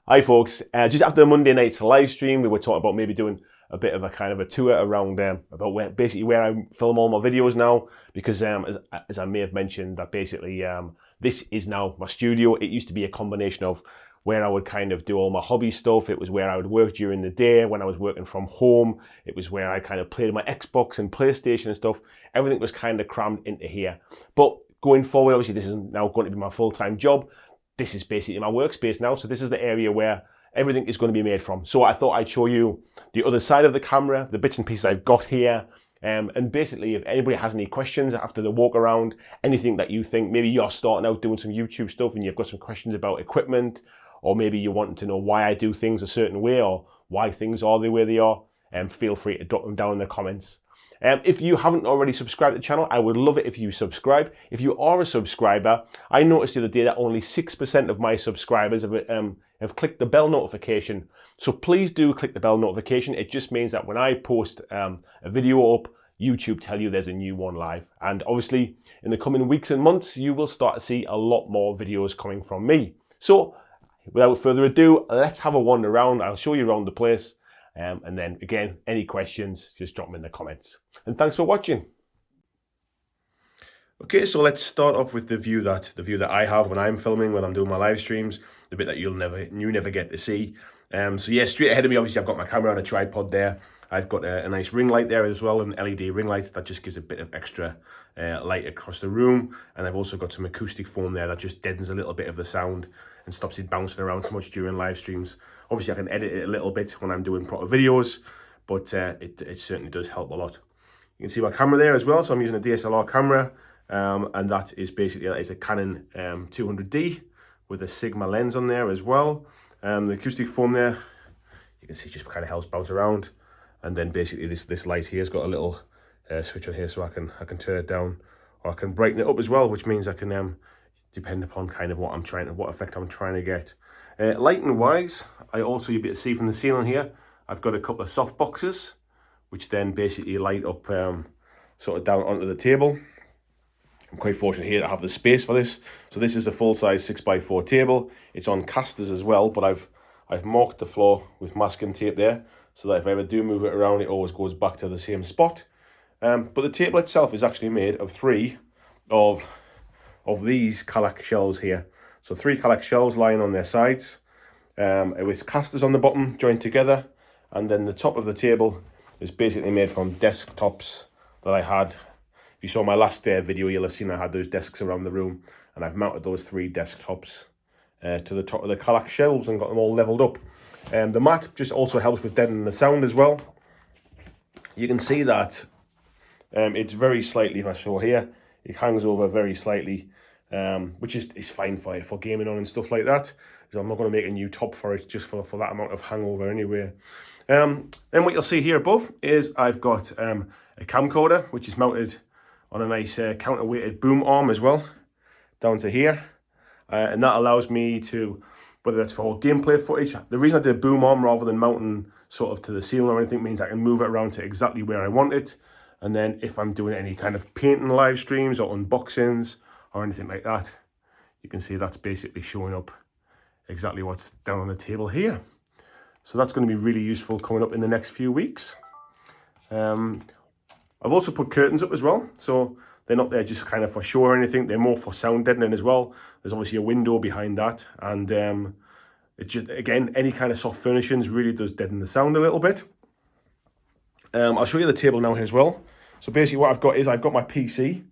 Hi folks, just after Monday night's live stream, we were talking about maybe doing a bit of a kind of a tour around about where I film all my videos now, because as I may have mentioned, that basically this is now my studio. It used to be a combination of where I would kind of do all my hobby stuff. It was where I would work during the day when I was working from home. It was where I kind of played my Xbox and PlayStation and stuff. Everything was kind of crammed into here. But going forward, obviously this is now going to be my full-time job. This is basically my workspace now. So this is the area where everything is going to be made from. So I thought I'd show you the other side of the camera, the bits and pieces I've got here. And basically, if anybody has any questions after the walk around, anything that you think, maybe you're starting out doing some YouTube stuff and you've got some questions about equipment, or maybe you want to know why I do things a certain way or why things are the way they are, feel free to drop them down in the comments. If you haven't already subscribed to the channel, I would love it if you subscribe. If you are a subscriber, I noticed the other day that only 6% of my subscribers have clicked the bell notification. So please do click the bell notification. It just means that when I post a video up, YouTube tell you there's a new one live. And obviously, in the coming weeks and months, you will start to see a lot more videos coming from me. So without further ado, let's have a wander around. I'll show you around the place. And then again, any questions, just drop them in the comments. And thanks for watching. Okay, so let's start off with the view that I have when I'm filming, when I'm doing my live streams, the bit that you never get to see. So yeah, straight ahead of me, obviously I've got my camera on a tripod there. I've got a nice ring light there as well, an LED ring light that just gives a bit of extra light across the room. And I've also got some acoustic foam there that just deadens a little bit of the sound and stops it bouncing around so much during live streams. Obviously, I can edit it a little bit when I'm doing proper videos, but it certainly does help a lot. You can see my camera there as well. So I'm using a DSLR camera, and that is basically it's a Canon 200D with a Sigma lens on there as well. The acoustic foam there, you can see just kind of helps bounce around. And then basically this light here has got a little switch on here, so I can turn it down, or I can brighten it up as well, which means I can depend upon kind of what effect I'm trying to get. Lighting wise, I also, you'll be able to see from the ceiling here, I've got a couple of soft boxes, which then basically light up sort of down onto the table. I'm quite fortunate here to have the space for this. So this is a full-size 6x4 table. It's on casters as well, but I've marked the floor with masking tape there, so that if I ever do move it around, it always goes back to the same spot. But the table itself is actually made of three of these Kallax shelves here. So 3 Kallax shelves lying on their sides, with casters on the bottom joined together, and then the top of the table is basically made from desktops that I had. If you saw my last video, you'll have seen I had those desks around the room, and I've mounted those 3 desktops to the top of the Kallax shelves and got them all leveled up. The mat just also helps with deadening the sound as well. You can see that it's very slightly, if I show here, it hangs over very slightly, which is fine for gaming on and stuff like that. So I'm not going to make a new top for it just for that amount of hangover anyway. Then what you'll see here above is I've got a camcorder, which is mounted on a nice counterweighted boom arm as well, down to here. And that allows me to, whether it's for gameplay footage, the reason I did a boom arm rather than mounting sort of to the ceiling or anything means I can move it around to exactly where I want it. And then if I'm doing any kind of painting live streams or unboxings or anything like that, you can see that's basically showing up exactly what's down on the table here. So that's going to be really useful coming up in the next few weeks. I've also put curtains up as well. So they're not there just kind of for show or anything. They're more for sound deadening as well. There's obviously a window behind that. And it just, again, any kind of soft furnishings really does deaden the sound a little bit. I'll show you the table now as well. So basically what I've got is I've got my PC,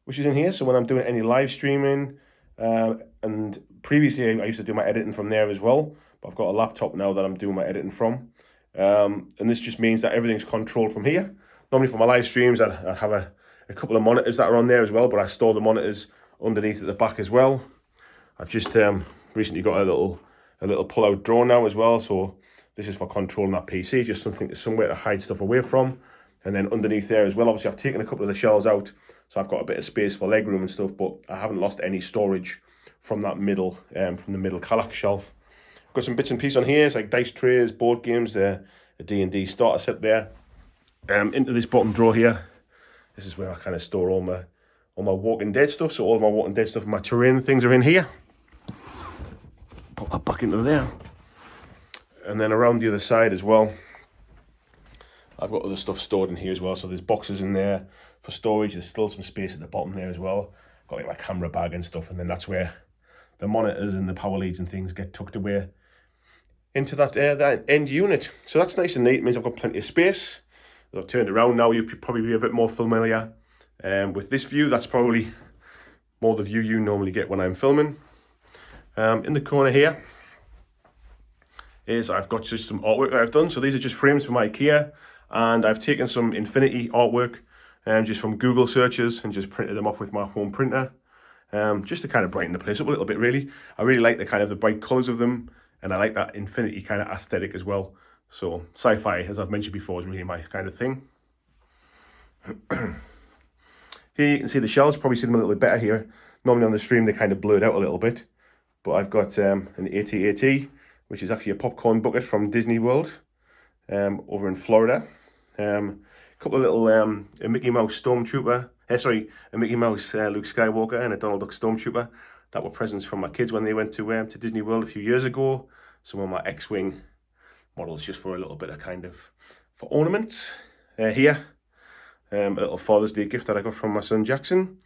which is in here. So when I'm doing any live streaming, and previously I used to do my editing from there as well, but I've got a laptop now that I'm doing my editing from. And this just means that everything's controlled from here. Normally for my live streams, I'd have a couple of monitors that are on there as well, but I store the monitors underneath at the back as well. I've just recently got a little pull-out drawer now as well, so this is for controlling that PC, just somewhere to hide stuff away from. And then underneath there as well, obviously I've taken a couple of the shelves out, so I've got a bit of space for legroom and stuff, but I haven't lost any storage from that middle, from the middle Kallax shelf. I've got some bits and pieces on here, it's like dice trays, board games, a D&D starter set there. Into this bottom drawer here, this is where I kind of store all my Walking Dead stuff. So all of my Walking Dead stuff, my terrain things are in here. Put that back into there. And then around the other side as well, I've got other stuff stored in here as well. So there's boxes in there for storage. There's still some space at the bottom there as well. Got like my camera bag and stuff, and then that's where the monitors and the power leads and things get tucked away into that end unit. So that's nice and neat. It means I've got plenty of space. As I've turned around now, you'll probably be a bit more familiar with this view. That's probably more the view you normally get when I'm filming. In the corner here is I've got just some artwork that I've done. So these are just frames from IKEA, and I've taken some infinity artwork just from Google searches and just printed them off with my home printer, just to kind of brighten the place up a little bit. Really, I really like the kind of the bright colors of them, and I like that infinity kind of aesthetic as well. So sci-fi, as I've mentioned before, is really my kind of thing. Here you can see the shells. Probably see them a little bit better here. Normally on the stream they kind of blurred out a little bit, but I've got an AT-AT, which is actually a popcorn bucket from Disney World over in Florida. A couple of little a Mickey Mouse Stormtrooper, a Mickey Mouse Luke Skywalker and a Donald Duck Stormtrooper that were presents from my kids when they went to Disney World a few years ago. Some of my X-Wing models just for a little bit of kind of for ornament. Here, a little Father's Day gift that I got from my son Jackson.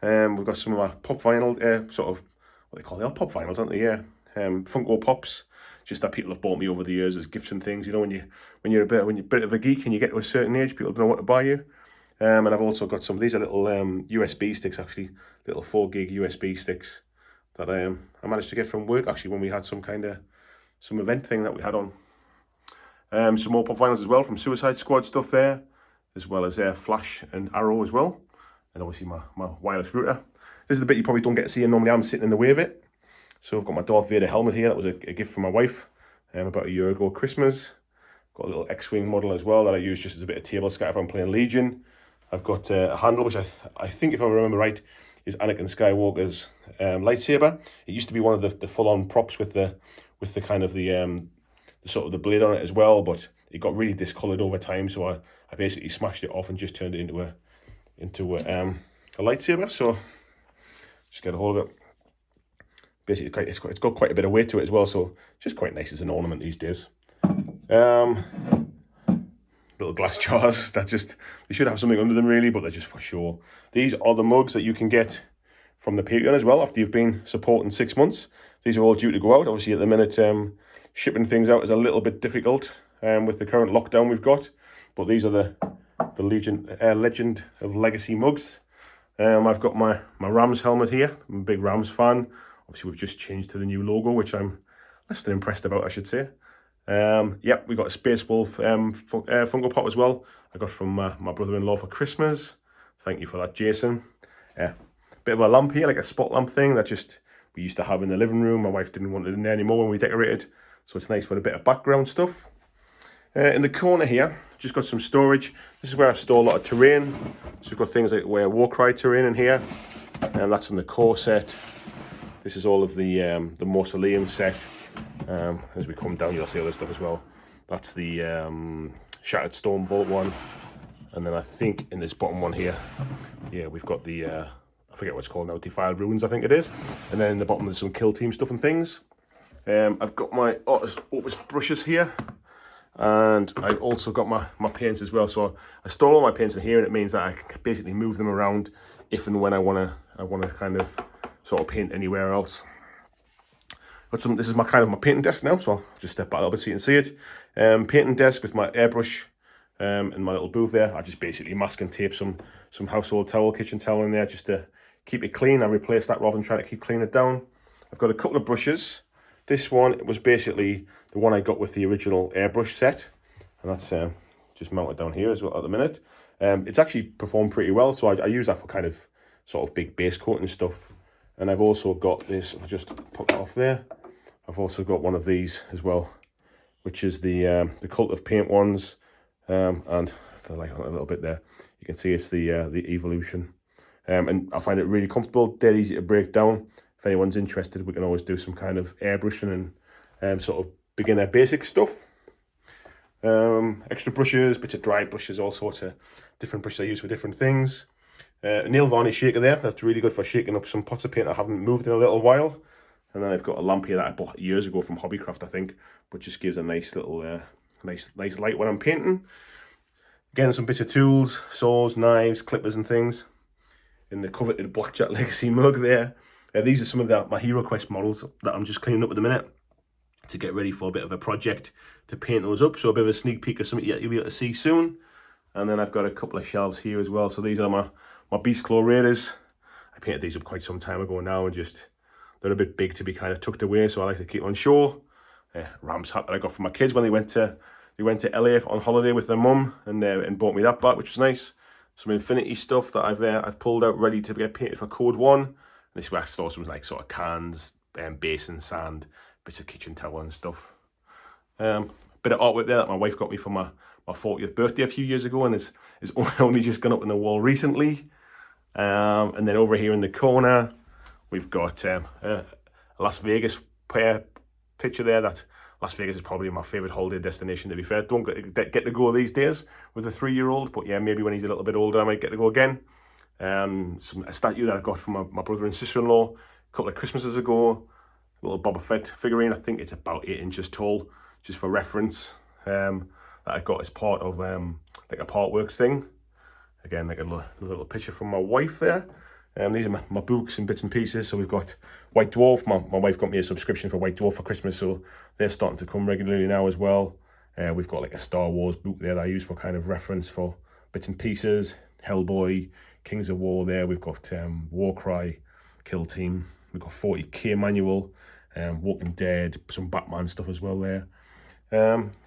We've got some of my pop vinyl, sort of what they call they are pop vinyls, aren't they? Yeah, Funko Pops. Just that people have bought me over the years as gifts and things. You know, when you're a bit of a geek and you get to a certain age, people don't know what to buy you. And I've also got some of these are little USB sticks, actually, little 4 gig USB sticks that I managed to get from work actually when we had some event thing that we had on. Some more pop vinyls as well from Suicide Squad stuff there, as well as Flash and Arrow as well, and obviously my wireless router. This is the bit you probably don't get to see, and normally I'm sitting in the way of it. So I've got my Darth Vader helmet here. That was a gift from my wife about a year ago, Christmas. Got a little X-Wing model as well that I use just as a bit of table scatter if I'm playing Legion. I've got a handle, which I think, if I remember right, is Anakin Skywalker's lightsaber. It used to be one of the full-on props with the kind of the sort of the blade on it as well, but it got really discoloured over time, so I basically smashed it off and just turned it into a lightsaber. So just get a hold of it. Basically, it's got quite a bit of weight to it as well, so just quite nice as an ornament these days. Little glass jars that they should have something under them really, but they're just for sure. These are the mugs that you can get from the Patreon as well after you've been supporting 6 months. These are all due to go out. Obviously, at the minute, shipping things out is a little bit difficult with the current lockdown we've got. But these are the Legend of Legacy mugs. I've got my Rams helmet here. I'm a big Rams fan. Obviously, we've just changed to the new logo, which I'm less than impressed about, I should say. Yep, we got a Space Wolf Funko Pop as well. I got from my brother-in-law for Christmas. Thank you for that, Jason. Bit of a lamp here, like a spot lamp thing that we used to have in the living room. My wife didn't want it in there anymore when we decorated, so it's nice for a bit of background stuff. In the corner here, just got some storage. This is where I store a lot of terrain. So we've got things like Warcry terrain in here, and that's from the core set. This is all of the Mausoleum set. As we come down, you'll see other stuff as well. That's the Shattered Storm Vault one. And then I think in this bottom one here, yeah, we've got the, I forget what it's called now, Defiled Ruins, I think it is. And then in the bottom there's some Kill Team stuff and things. I've got my Opus brushes here. And I've also got my paints as well. So I store all my paints in here, and it means that I can basically move them around if and when I wanna kind of sort of paint anywhere else. This is my painting desk now, so I'll just step back a little bit so you can see it. Painting desk with my airbrush and my little booth there. I just basically mask and tape some household towel, kitchen towel in there just to keep it clean. I replace that rather than trying to keep cleaning it down. I've got a couple of brushes. This one was basically the one I got with the original airbrush set, and that's just mounted down here as well at the minute. It's actually performed pretty well, so I use that for kind of sort of big base coating stuff. And I've also got this, I'll just put that off there. I've also got one of these as well, which is the Cult of Paint ones, and the light on it a little bit there. You can see it's the Evolution, and I find it really comfortable, dead easy to break down. If anyone's interested, we can always do some kind of airbrushing and sort of beginner basic stuff. Extra brushes, bits of dry brushes, all sorts of different brushes I use for different things. A nail varnish shaker there, that's really good for shaking up some pots of paint I haven't moved in a little while. And then I've got a lamp here that I bought years ago from Hobbycraft, I think, but just gives a nice little, nice light when I'm painting. Again, some bits of tools, saws, knives, clippers and things. In the coveted BlackJack Legacy mug there. These are some of my Hero Quest models that I'm just cleaning up at the minute to get ready for a bit of a project to paint those up. So a bit of a sneak peek of something you'll be able to see soon. And then I've got a couple of shelves here as well. So these are my Beast Claw Raiders. I painted these up quite some time ago now, and just they're a bit big to be kind of tucked away, so I like to keep on shore. Ram's hat that I got for my kids when they went to LA on holiday with their mum, and bought me that back, which was nice. Some Infinity stuff that I've pulled out ready to get painted for Code 1. This is where I saw some like sort of cans, basin, sand, bits of kitchen towel and stuff. Bit of artwork there that my wife got me for my 40th birthday a few years ago, and is only just gone up on the wall recently. And then over here in the corner, we've got a Las Vegas picture there. That Las Vegas is probably my favourite holiday destination, to be fair. Don't get to go these days with a 3-year-old, but yeah, maybe when he's a little bit older I might get to go again. A statue that I got from my brother and sister-in-law a couple of Christmases ago. A little Boba Fett figurine. I think it's about 8 inches tall, just for reference. That I got as part of like a Partworks thing. Again, like a little picture from my wife there. These are my books and bits and pieces. So we've got White Dwarf. My wife got me a subscription for White Dwarf for Christmas, so they're starting to come regularly now as well. We've got like a Star Wars book there that I use for kind of reference for bits and pieces. Hellboy, Kings of War there. We've got Warcry, Kill Team. We've got 40k manual, Walking Dead, some Batman stuff as well there.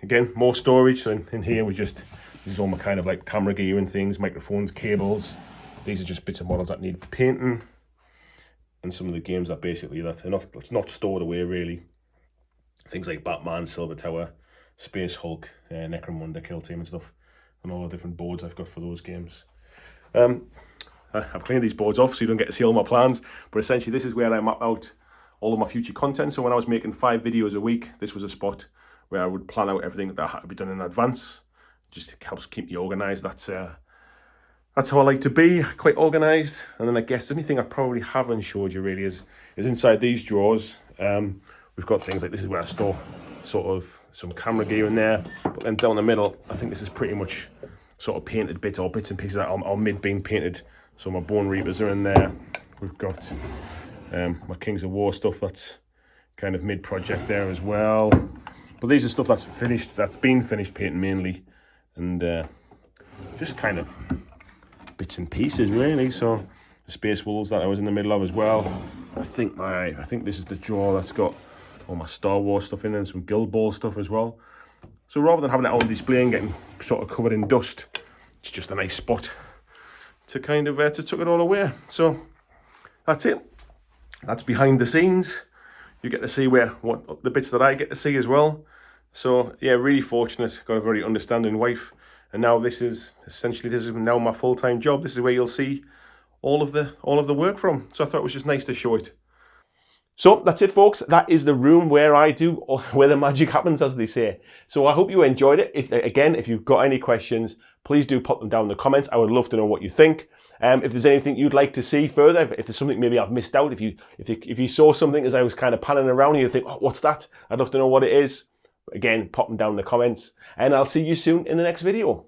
Again, more storage. So in here this is all my kind of like camera gear and things, microphones, cables. These are just bits of models that need painting, and some of the games that basically that's not stored away really. Things like Batman, Silver Tower, Space Hulk, Necromunda, Kill Team and stuff, and all the different boards I've got for those games. I've cleaned these boards off so you don't get to see all my plans, but essentially this is where I map out all of my future content. So when I was making 5 videos a week, this was a spot where I would plan out everything that had to be done in advance. Just helps keep me organised. That's how I like to be, quite organised. And then I guess the only thing I probably haven't showed you really is inside these drawers. We've got things like, this is where I store sort of some camera gear in there. But then down the middle, I think this is pretty much sort of painted bits or bits and pieces that are mid-being painted. So my Bone Reapers are in there. We've got my Kings of War stuff that's kind of mid-project there as well. But these are stuff that's been finished painting mainly. And just kind of bits and pieces really. So the Space Wolves that I was in the middle of as well. I think this is the drawer that's got all my Star Wars stuff in, and some Guild Ball stuff as well. So rather than having it on display and getting sort of covered in dust, it's just a nice spot to kind of to tuck it all away. So that's it. That's behind the scenes. You get to see what the bits that I get to see as well. So yeah, really fortunate. Got a very understanding wife. And now this is now my full-time job. This is where you'll see all of the work from. So I thought it was just nice to show it. So that's it, folks. That is the room where where the magic happens, as they say. So I hope you enjoyed it. If you've got any questions, please do pop them down in the comments. I would love to know what you think. If there's anything you'd like to see further, if there's something maybe I've missed out, if you saw something as I was kind of panning around and you think, oh, what's that? I'd love to know what it is. Again, pop them down in the comments, and I'll see you soon in the next video.